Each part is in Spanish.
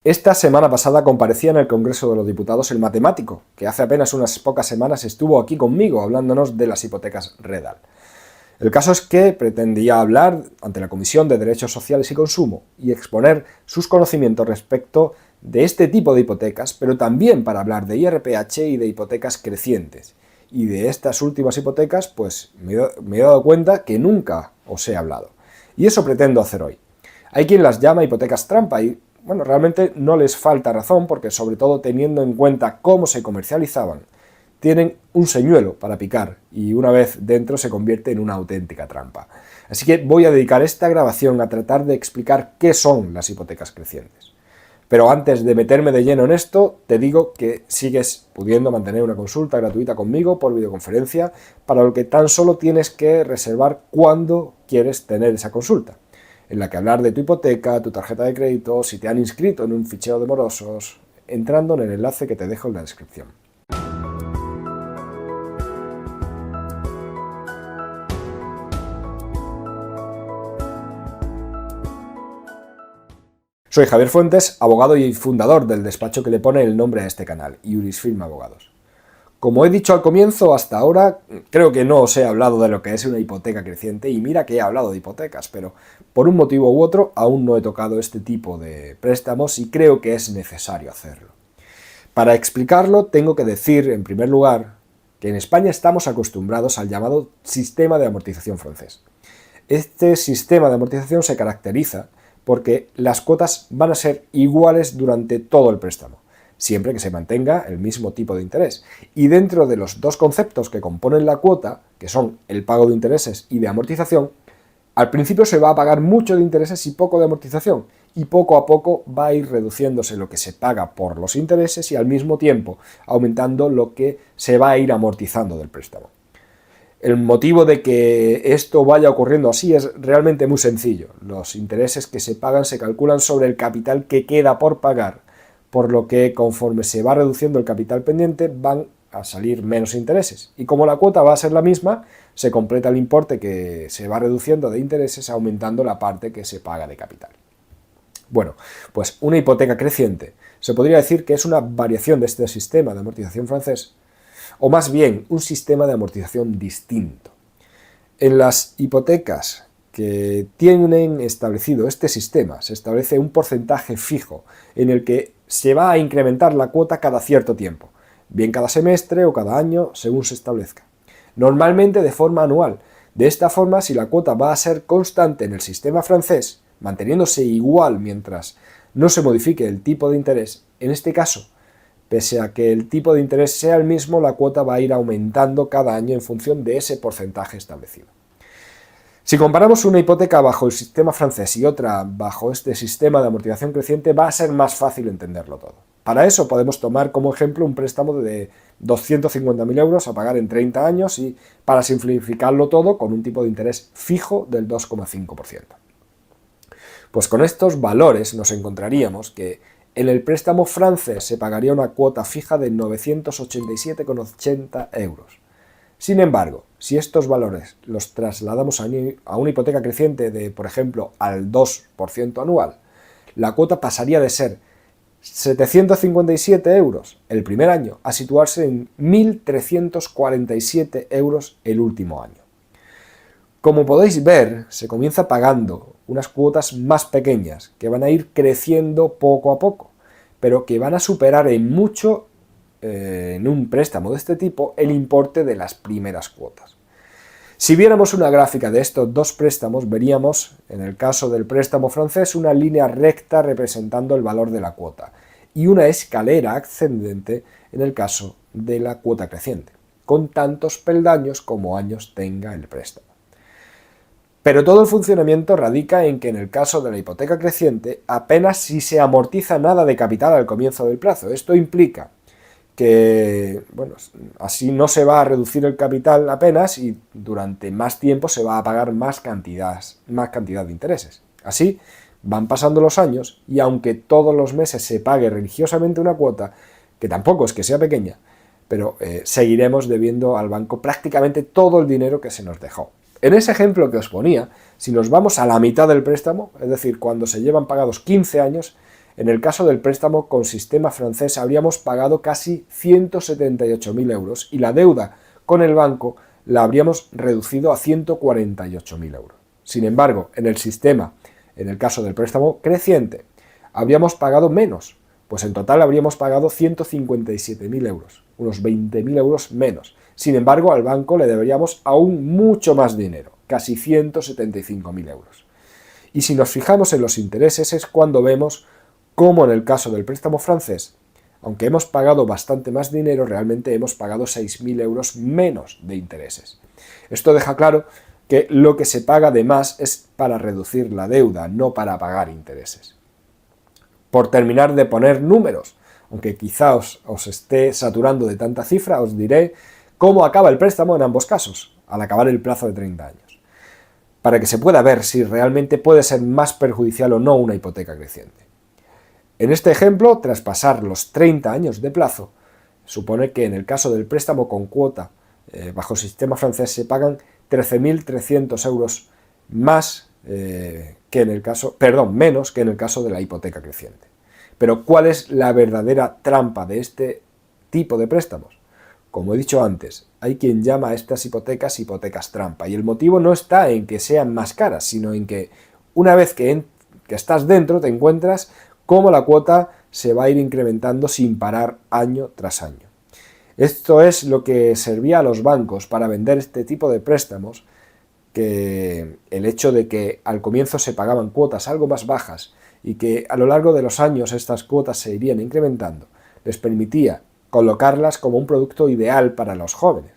Esta semana pasada comparecía en el Congreso de los Diputados el matemático, que hace apenas unas pocas semanas estuvo aquí conmigo hablándonos de las hipotecas Redal. El caso es que pretendía hablar ante la Comisión de Derechos Sociales y Consumo y exponer sus conocimientos respecto de este tipo de hipotecas, pero también para hablar de IRPH y de hipotecas crecientes. Y de estas últimas hipotecas, pues me he dado cuenta que nunca os he hablado. Y eso pretendo hacer hoy. Hay quien las llama hipotecas trampa y, bueno, realmente no les falta razón porque, sobre todo teniendo en cuenta cómo se comercializaban, tienen un señuelo para picar y una vez dentro se convierte en una auténtica trampa. Así que voy a dedicar esta grabación a tratar de explicar qué son las hipotecas crecientes. Pero antes de meterme de lleno en esto, te digo que sigues pudiendo mantener una consulta gratuita conmigo por videoconferencia, para lo que tan solo tienes que reservar cuándo quieres tener esa consulta, en la que hablar de tu hipoteca, tu tarjeta de crédito, si te han inscrito en un fichero de morosos, entrando en el enlace que te dejo en la descripción. Soy Javier Fuentes, abogado y fundador del despacho que le pone el nombre a este canal, Jurisfirma Abogados. Como he dicho al comienzo, hasta ahora creo que no os he hablado de lo que es una hipoteca creciente, y mira que he hablado de hipotecas, pero por un motivo u otro aún no he tocado este tipo de préstamos y creo que es necesario hacerlo. Para explicarlo tengo que decir, en primer lugar, que en España estamos acostumbrados al llamado sistema de amortización francés. Este sistema de amortización se caracteriza porque las cuotas van a ser iguales durante todo el préstamo, siempre que se mantenga el mismo tipo de interés. Y dentro de los dos conceptos que componen la cuota, que son el pago de intereses y de amortización, al principio se va a pagar mucho de intereses y poco de amortización, y poco a poco va a ir reduciéndose lo que se paga por los intereses y al mismo tiempo aumentando lo que se va a ir amortizando del préstamo. El motivo de que esto vaya ocurriendo así es realmente muy sencillo. Los intereses que se pagan se calculan sobre el capital que queda por pagar, por lo que conforme se va reduciendo el capital pendiente van a salir menos intereses. Y como la cuota va a ser la misma, se completa el importe que se va reduciendo de intereses aumentando la parte que se paga de capital. Bueno, pues una hipoteca creciente se podría decir que es una variación de este sistema de amortización francés, o más bien un sistema de amortización distinto. En las hipotecas que tienen establecido este sistema, se establece un porcentaje fijo en el que se va a incrementar la cuota cada cierto tiempo, bien cada semestre o cada año, según se establezca. Normalmente de forma anual. De esta forma, si la cuota va a ser constante en el sistema francés, manteniéndose igual mientras no se modifique el tipo de interés, en este caso, pese a que el tipo de interés sea el mismo, la cuota va a ir aumentando cada año en función de ese porcentaje establecido. Si comparamos una hipoteca bajo el sistema francés y otra bajo este sistema de amortización creciente, va a ser más fácil entenderlo todo. Para eso podemos tomar como ejemplo un préstamo de 250.000 euros a pagar en 30 años y, para simplificarlo todo, con un tipo de interés fijo del 2,5%. Pues con estos valores nos encontraríamos que en el préstamo francés se pagaría una cuota fija de 987,80 euros. Sin embargo, si estos valores los trasladamos a una hipoteca creciente de, por ejemplo, al 2% anual, la cuota pasaría de ser 757 euros el primer año a situarse en 1.347 euros el último año. Como podéis ver, se comienza pagando unas cuotas más pequeñas que van a ir creciendo poco a poco, pero que van a superar en mucho, en un préstamo de este tipo, el importe de las primeras cuotas. Si viéramos una gráfica de estos dos préstamos, veríamos, en el caso del préstamo francés, una línea recta representando el valor de la cuota y una escalera ascendente en el caso de la cuota creciente, con tantos peldaños como años tenga el préstamo. Pero todo el funcionamiento radica en que en el caso de la hipoteca creciente apenas si se amortiza nada de capital al comienzo del plazo. Esto implica que, bueno, así no se va a reducir el capital apenas y durante más tiempo se va a pagar más cantidad de intereses. Así van pasando los años y aunque todos los meses se pague religiosamente una cuota, que tampoco es que sea pequeña, pero seguiremos debiendo al banco prácticamente todo el dinero que se nos dejó. En ese ejemplo que os ponía, si nos vamos a la mitad del préstamo, es decir, cuando se llevan pagados 15 años, En el caso del préstamo con sistema francés habríamos pagado casi 178.000 euros y la deuda con el banco la habríamos reducido a 148.000 euros. Sin embargo, en el sistema, en el caso del préstamo creciente, habríamos pagado menos, pues en total habríamos pagado 157.000 euros, unos 20.000 euros menos. Sin embargo, al banco le deberíamos aún mucho más dinero, casi 175.000 euros. Y si nos fijamos en los intereses es cuando vemos cómo en el caso del préstamo francés, aunque hemos pagado bastante más dinero, realmente hemos pagado 6.000 euros menos de intereses. Esto deja claro que lo que se paga de más es para reducir la deuda, no para pagar intereses. Por terminar de poner números, aunque quizá os esté saturando de tanta cifra, os diré cómo acaba el préstamo en ambos casos, al acabar el plazo de 30 años, para que se pueda ver si realmente puede ser más perjudicial o no una hipoteca creciente. En este ejemplo, tras pasar los 30 años de plazo, supone que en el caso del préstamo con cuota bajo sistema francés se pagan 13.300 euros más menos que en el caso de la hipoteca creciente. Pero ¿cuál es la verdadera trampa de este tipo de préstamos? Como he dicho antes, hay quien llama a estas hipotecas trampa, y el motivo no está en que sean más caras, sino en que una vez que estás dentro te encuentras cómo la cuota se va a ir incrementando sin parar año tras año. Esto es lo que servía a los bancos para vender este tipo de préstamos, que el hecho de que al comienzo se pagaban cuotas algo más bajas y que a lo largo de los años estas cuotas se irían incrementando, les permitía colocarlas como un producto ideal para los jóvenes,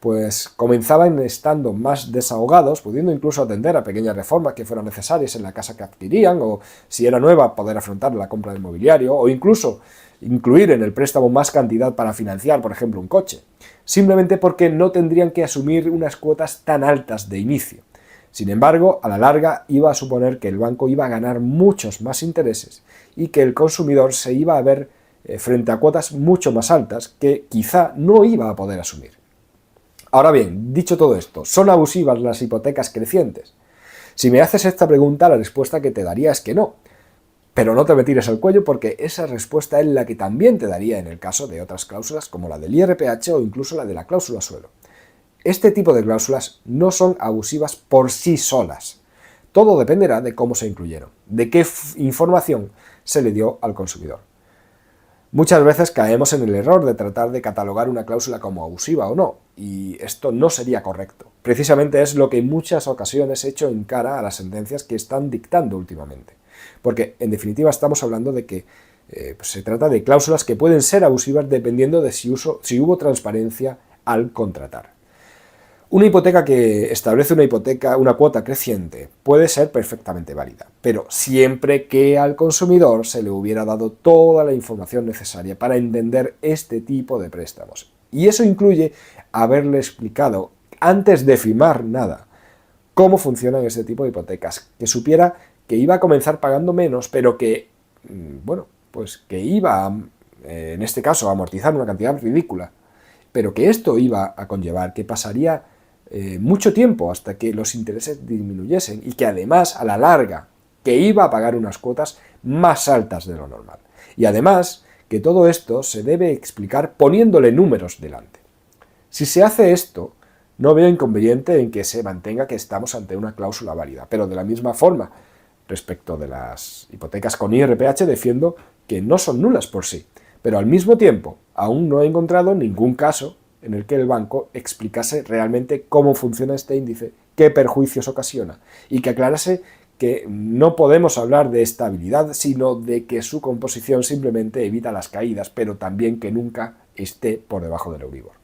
pues comenzaban estando más desahogados, pudiendo incluso atender a pequeñas reformas que fueran necesarias en la casa que adquirían, o si era nueva, poder afrontar la compra del mobiliario, o incluso incluir en el préstamo más cantidad para financiar, por ejemplo, un coche, simplemente porque no tendrían que asumir unas cuotas tan altas de inicio. Sin embargo, a la larga iba a suponer que el banco iba a ganar muchos más intereses y que el consumidor se iba a ver frente a cuotas mucho más altas que quizá no iba a poder asumir. Ahora bien, dicho todo esto, ¿son abusivas las hipotecas crecientes? Si me haces esta pregunta, la respuesta que te daría es que no. Pero no te me tires al cuello, porque esa respuesta es la que también te daría en el caso de otras cláusulas como la del IRPH o incluso la de la cláusula suelo. Este tipo de cláusulas no son abusivas por sí solas. Todo dependerá de cómo se incluyeron, de qué información se le dio al consumidor. Muchas veces caemos en el error de tratar de catalogar una cláusula como abusiva o no, y esto no sería correcto. Precisamente es lo que en muchas ocasiones he hecho en cara a las sentencias que están dictando últimamente. Porque, en definitiva, estamos hablando de que se trata de cláusulas que pueden ser abusivas dependiendo de si hubo transparencia al contratar. Una hipoteca que establece una cuota creciente puede ser perfectamente válida, pero siempre que al consumidor se le hubiera dado toda la información necesaria para entender este tipo de préstamos. Y eso incluye haberle explicado, antes de firmar nada, cómo funcionan este tipo de hipotecas, que supiera que iba a comenzar pagando menos, pero que, que iba, en este caso, a amortizar una cantidad ridícula, pero que esto iba a conllevar que pasaría mucho tiempo hasta que los intereses disminuyesen y que además a la larga que iba a pagar unas cuotas más altas de lo normal. Y además que todo esto se debe explicar poniéndole números delante. Si se hace esto, no veo inconveniente en que se mantenga que estamos ante una cláusula válida, pero de la misma forma, respecto de las hipotecas con IRPH, defiendo que no son nulas por sí, pero al mismo tiempo aún no he encontrado ningún caso en el que el banco explicase realmente cómo funciona este índice, qué perjuicios ocasiona, y que aclarase que no podemos hablar de estabilidad, sino de que su composición simplemente evita las caídas, pero también que nunca esté por debajo del Euribor.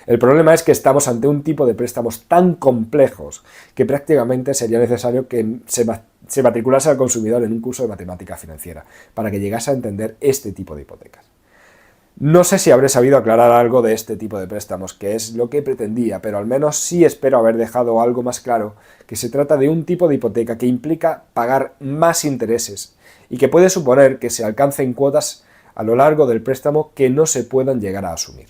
El problema es que estamos ante un tipo de préstamos tan complejos que prácticamente sería necesario que se matriculase al consumidor en un curso de matemática financiera para que llegase a entender este tipo de hipotecas. No sé si habré sabido aclarar algo de este tipo de préstamos, que es lo que pretendía, pero al menos sí espero haber dejado algo más claro, que se trata de un tipo de hipoteca que implica pagar más intereses y que puede suponer que se alcancen cuotas a lo largo del préstamo que no se puedan llegar a asumir.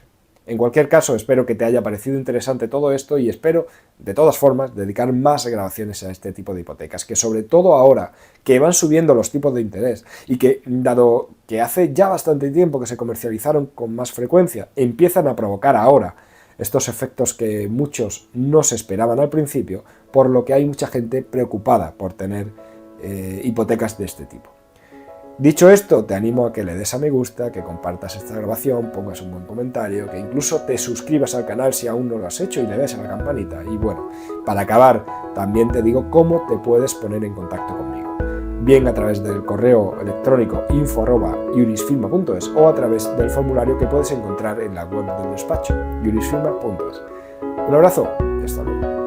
En cualquier caso, espero que te haya parecido interesante todo esto y espero, de todas formas, dedicar más grabaciones a este tipo de hipotecas, que sobre todo ahora que van subiendo los tipos de interés y que, dado que hace ya bastante tiempo que se comercializaron con más frecuencia, empiezan a provocar ahora estos efectos que muchos no se esperaban al principio, por lo que hay mucha gente preocupada por tener hipotecas de este tipo. Dicho esto, te animo a que le des a me gusta, que compartas esta grabación, pongas un buen comentario, que incluso te suscribas al canal si aún no lo has hecho y le des a la campanita. Y bueno, para acabar, también te digo cómo te puedes poner en contacto conmigo. Bien a través del correo electrónico info@jurisfirma.es o a través del formulario que puedes encontrar en la web del despacho, jurisfirma.es. Un abrazo y hasta luego.